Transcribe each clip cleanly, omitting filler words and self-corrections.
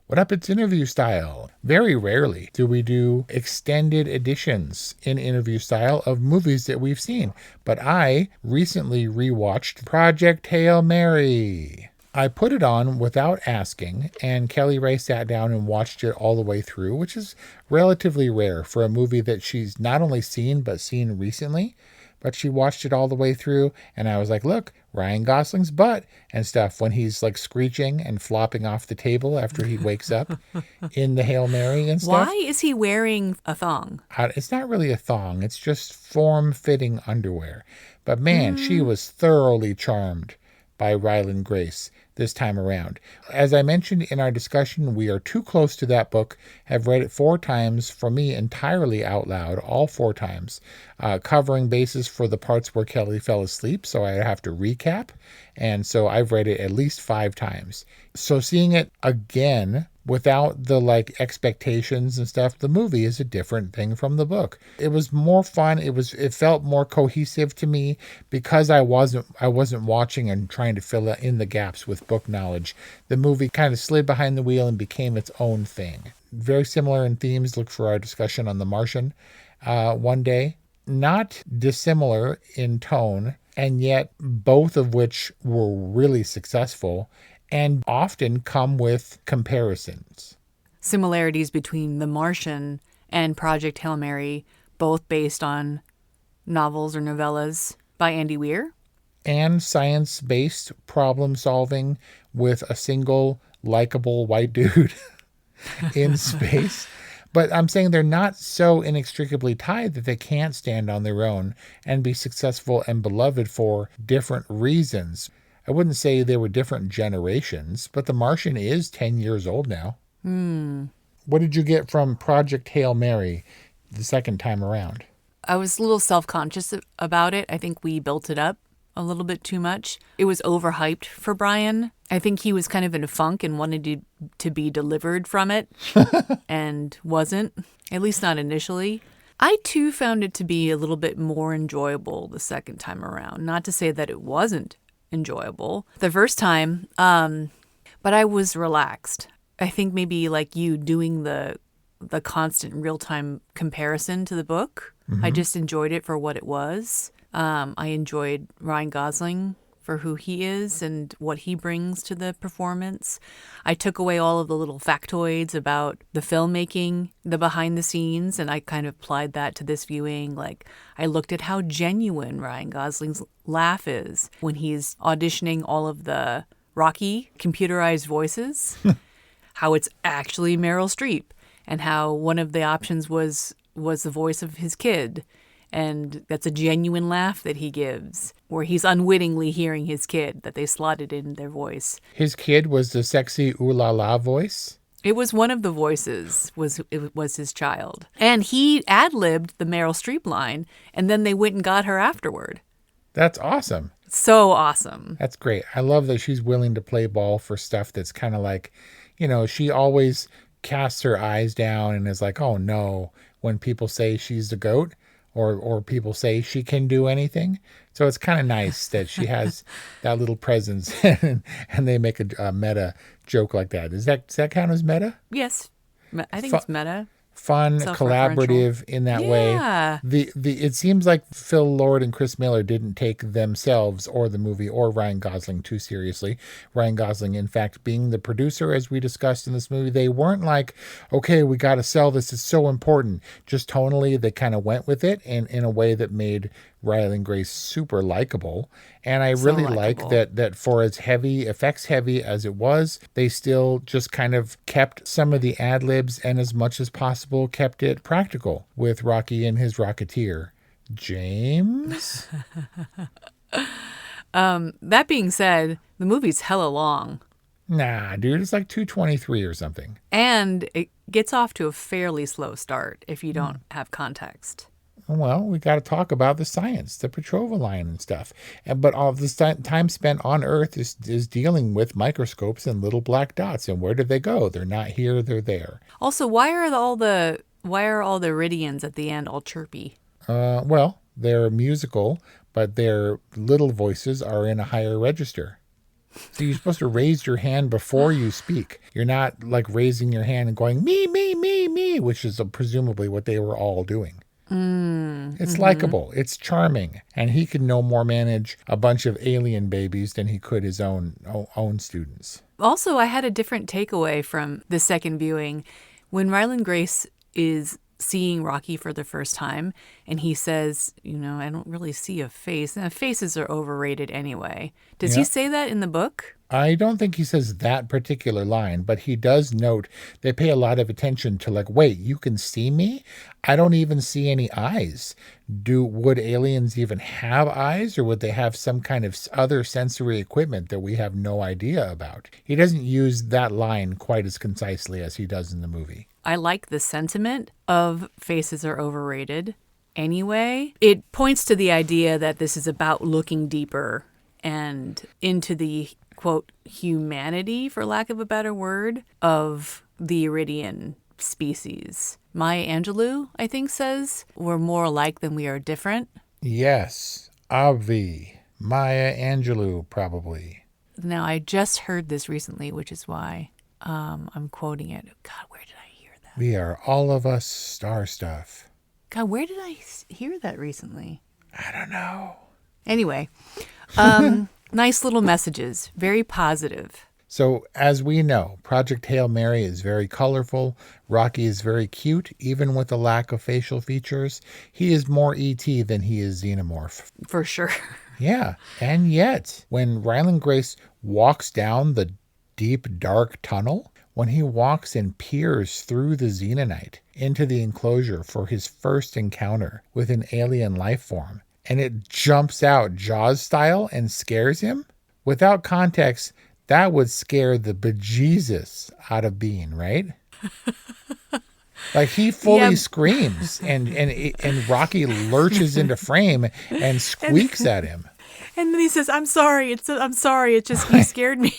What up? It's Interview Style. Very rarely do we do extended editions in Interview Style of movies that we've seen, but I recently rewatched Project Hail Mary. I put it on without asking, and Kelly Ray sat down and watched it all the way through, which is relatively rare for a movie that she's not only seen, but seen recently. But she watched it all the way through, and I was like, look, Ryan Gosling's butt and stuff when he's like screeching and flopping off the table after he wakes up in the Hail Mary and stuff. Why is he wearing a thong? It's not really a thong. It's just form-fitting underwear. But man, she was thoroughly charmed by Ryland Grace this time around. As I mentioned in our discussion, we are too close to that book. Have read it 4 times, for me entirely out loud, all 4 times, covering bases for the parts where Kelly fell asleep, so I have to recap. And so I've read it at least 5 times. So seeing it again without the expectations and stuff, the movie is a different thing from the book. It was more fun. It felt more cohesive to me because I wasn't watching and trying to fill in the gaps with book knowledge. The movie kind of slid behind the wheel and became its own thing. Very similar in themes. Look for our discussion on The Martian one day. Not dissimilar in tone, and yet both of which were really successful and often come with comparisons. Similarities between The Martian and Project Hail Mary, both based on novels or novellas by Andy Weir. And science-based problem solving with a single likable white dude in space. But I'm saying they're not so inextricably tied that they can't stand on their own and be successful and beloved for different reasons. I wouldn't say they were different generations, but The Martian is 10 years old now. What did you get from Project Hail Mary the second time around? I was a little self-conscious about it. I think we built it up a little bit too much. It was overhyped for Brian. I think he was kind of in a funk and wanted to be delivered from it and wasn't, at least not initially. I, too, found it to be a little bit more enjoyable the second time around. Not to say that it wasn't enjoyable the first time, but I was relaxed. I think maybe like you doing the constant real-time comparison to the book. I just enjoyed it for what it was. I enjoyed Ryan Gosling for who he is and what he brings to the performance. I took away all of the little factoids about the filmmaking, the behind the scenes, and I kind of applied that to this viewing. Like, I looked at how genuine Ryan Gosling's laugh is when he's auditioning all of the Rocky computerized voices, how it's actually Meryl Streep, and how one of the options was the voice of his kid. And that's a genuine laugh that he gives, where he's unwittingly hearing his kid, that they slotted in their voice. His kid was the sexy ooh la la voice? It was one of the voices, it was his child. And he ad-libbed the Meryl Streep line, and then they went and got her afterward. That's awesome. So awesome. That's great. I love that she's willing to play ball for stuff that's kind of like, she always casts her eyes down and is like, oh no, when people say she's the GOAT. Or people say she can do anything. So it's kind of nice that she has that little presence and they make a meta joke like that. Does that count as meta? Yes. I think it's meta. Fun, collaborative in that way. It seems like Phil Lord and Chris Miller didn't take themselves or the movie or Ryan Gosling too seriously. Ryan Gosling, in fact, being the producer, as we discussed in this movie, they weren't like, okay, we got to sell this. It's so important. Just tonally, they kind of went with it in a way that made Ryland Grace super likable. And I really like that for as effects heavy as it was, they still just kind of kept some of the ad libs and as much as possible kept it practical with Rocky and his Rocketeer. James? That being said, the movie's hella long. Nah, dude, it's like 2:23 or something. And it gets off to a fairly slow start if you don't have context. Well, we got to talk about the science, the Petrova line and stuff. But all of this time spent on Earth is dealing with microscopes and little black dots. And where do they go? They're not here, they're there. Also, why are all the Iridians at the end all chirpy? Well, they're musical, but their little voices are in a higher register. So you're supposed to raise your hand before you speak. You're not like raising your hand and going, me, which is presumably what they were all doing. It's likable. It's charming. And he can no more manage a bunch of alien babies than he could his own students. Also, I had a different takeaway from the second viewing. When Ryland Grace is seeing Rocky for the first time, and he says, I don't really see a face. And faces are overrated anyway. Does he say that in the book? I don't think he says that particular line, but he does note they pay a lot of attention to like, wait, you can see me? I don't even see any eyes. Would aliens even have eyes, or would they have some kind of other sensory equipment that we have no idea about? He doesn't use that line quite as concisely as he does in the movie. I like the sentiment of faces are overrated anyway. It points to the idea that this is about looking deeper and into the quote, humanity, for lack of a better word, of the Iridian species. Maya Angelou, I think, says, we're more alike than we are different. Yes, Avi. Maya Angelou, probably. Now, I just heard this recently, which is why I'm quoting it. God, where did I hear that? We are all of us star stuff. God, where did I hear that recently? I don't know. Anyway, nice little messages, very positive. So, as we know, Project Hail Mary is very colorful. Rocky is very cute, even with a lack of facial features. He is more E.T. than he is Xenomorph. For sure. Yeah, and yet, when Ryland Grace walks down the deep, dark tunnel, when he walks and peers through the xenonite into the enclosure for his first encounter with an alien life form, and it jumps out Jaws style and scares him, without context, that would scare the bejesus out of Bean, right? Like he fully screams and Rocky lurches into frame and squeaks at him. And then he says, I'm sorry. It's just he scared me.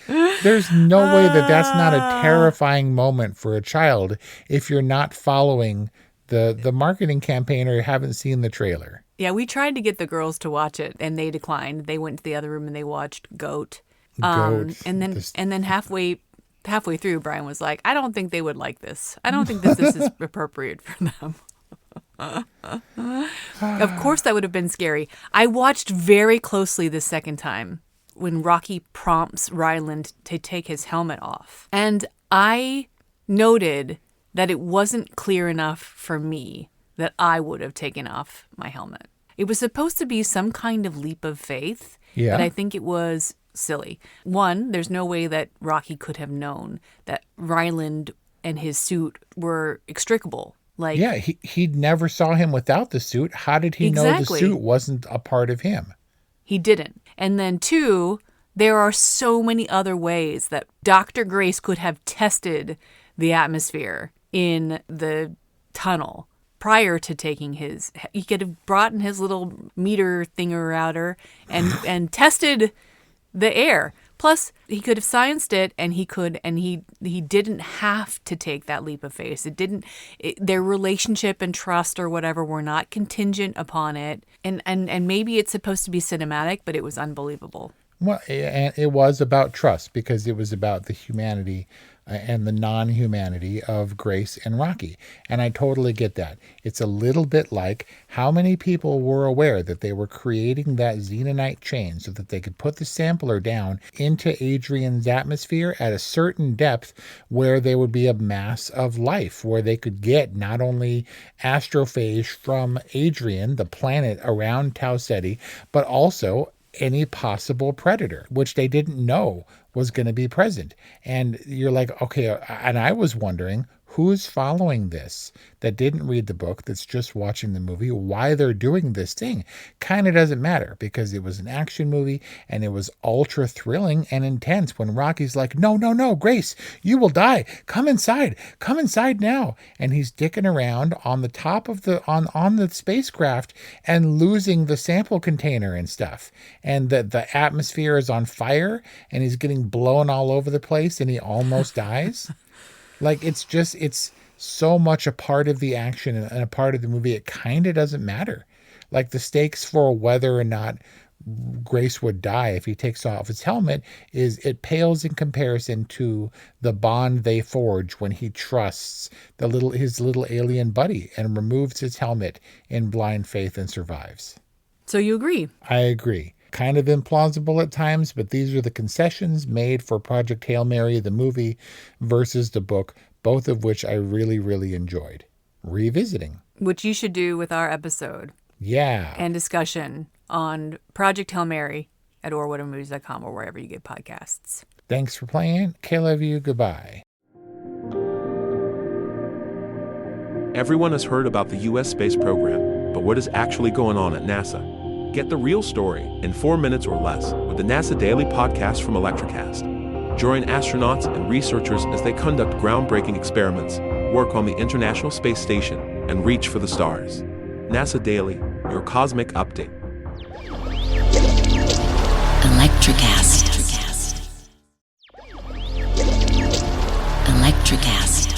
There's no way that's not a terrifying moment for a child if you're not following the marketing campaign or haven't seen the trailer. Yeah, we tried to get the girls to watch it and they declined. They went to the other room and they watched Goat. And then halfway through, Brian was like, I don't think they would like this. I don't think this is appropriate for them. Of course, that would have been scary. I watched very closely the second time when Rocky prompts Ryland to take his helmet off. And I noted that it wasn't clear enough for me that I would have taken off my helmet. It was supposed to be some kind of leap of faith, but I think it was silly. One, there's no way that Rocky could have known that Ryland and his suit were extricable. Like, yeah, he never saw him without the suit. How did he know the suit wasn't a part of him? He didn't. And then two, there are so many other ways that Dr. Grace could have tested the atmosphere in the tunnel prior to taking his. He could have brought in his little meter thinger outer and tested the air. Plus, he could have scienced it, and he didn't have to take that leap of faith. Their relationship and trust or whatever were not contingent upon it. And maybe it's supposed to be cinematic, but it was unbelievable. Well, and it was about trust because it was about the humanity and the non-humanity of Grace and Rocky. And I totally get that. It's a little bit like how many people were aware that they were creating that xenonite chain so that they could put the sampler down into Adrian's atmosphere at a certain depth where there would be a mass of life, where they could get not only astrophage from Adrian, the planet around Tau Ceti, but also any possible predator, which they didn't know was going to be present. And you're like, okay, and I was wondering who's following this that didn't read the book, that's just watching the movie, why they're doing this thing. Kind of doesn't matter because it was an action movie and it was ultra thrilling and intense when Rocky's like, no, Grace, you will die. Come inside now. And he's dicking around on the top of on the spacecraft and losing the sample container and stuff. And the atmosphere is on fire and he's getting blown all over the place and he almost dies. Like, it's so much a part of the action and a part of the movie, it kind of doesn't matter. Like, the stakes for whether or not Grace would die if he takes off his helmet is it pales in comparison to the bond they forge when he trusts his little alien buddy and removes his helmet in blind faith and survives. So you agree? I agree. Kind of implausible at times, but these are the concessions made for Project Hail Mary, the movie, versus the book, both of which I really, really enjoyed revisiting. Which you should do with our episode. Yeah. And discussion on Project Hail Mary at orwhatevermovies.com or wherever you get podcasts. Thanks for playing. I love you. Goodbye. Everyone has heard about the U.S. space program, but what is actually going on at NASA? Get the real story in 4 minutes or less with the NASA Daily podcast from Electricast. Join astronauts and researchers as they conduct groundbreaking experiments, work on the International Space Station, and reach for the stars. NASA Daily, your cosmic update. Electricast. Electricast.